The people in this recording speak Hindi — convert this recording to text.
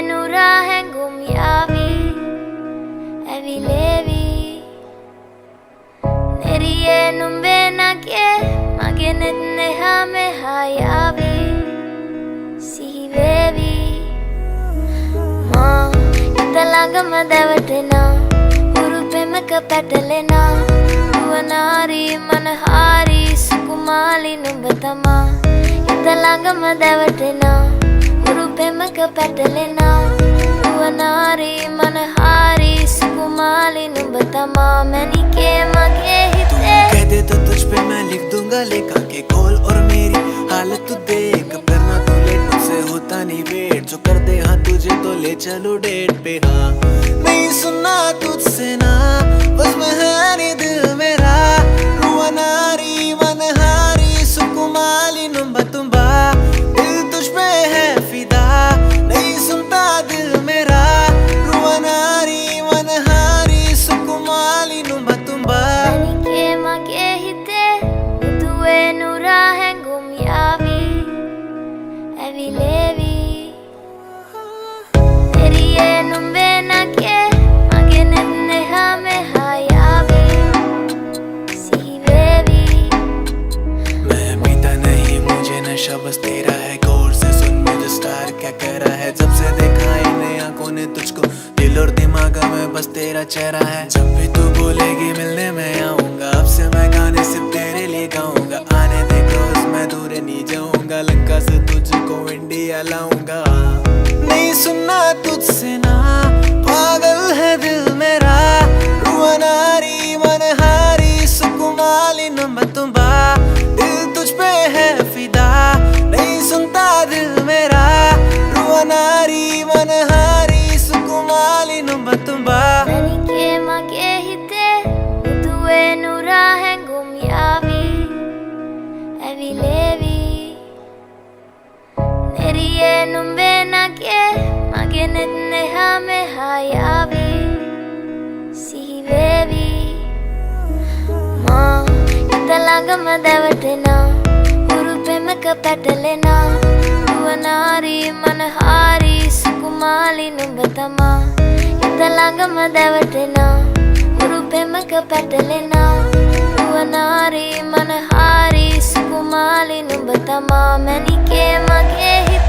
Nurahengu miyavi Evi levi Neriye numbe nake Magenet neha me hayavi Sihi vevi Ma Italangama devatena Urupemaka petalena Uvanari manahari Sukumali numbatama Italangama devatena Urupemaka petalena Uvanari manahari Sukumali numbatama Manike mage hite कह दे तो तुझ पे मैं लिख दूंगा लेखा के खोल और मेरी हालत तू देख करना तो लेट मुझसे होता नहीं वेट जो कर दे हाँ तुझे तो ले चलो डेट पे हाँ नहीं सुनना तुझसे ना बस में है नहीं दिल मेरा रुआनारी मनहारी सुकुमाली नुम्बा तुम्बा दिल तुझ पे है फिदा नहीं सुनता दिल मेरा रुआनारी मनहारी सुकुमाली नुम्बा तुम्बा Manike mage hite Udue Nurahengu miyavi Evi levi Neriye numbe nake Magenet neha me hayavi Sihi vevi मैं पीता नहीं मुझे नशा बस तेरा है गौर से सुन मुझे स्टार क्या कह रहा है जब से देखा इन आंखों ने तुझको दिल और दिमाग में बस तेरा चेहरा है जब भी तू बोलेगी मिलने मैं आऊंगा अब से मैं गाने सिर्फ तेरे लिए गाऊंगा आने दे क्लोज मैं दूर नहीं जाऊंगा लंका से तुझको इंडिया लाऊंगा नहीं सुनना तुझसे ना पागल है दिल मेरा रुआनारी मनहारी सुकुमाली नुम्बा तुम्बा दिल तुझ पे है फिदा नहीं सुनता दिल मेरा रुआनारी मनहारी सुकुमाली नुम्बा तुम्बा Manike mage hite Udue Nurahengu miyavi Evi levi Neriye numbe nake Magenet neha me hayavi Sihi vevi Ma Italangama devatena Urupemaka petalena Uvanari manahari Sukumali numbatama Italangama devatena Urupemaka petalena Uvanari manahari Sukumali numbatama Manike mage hite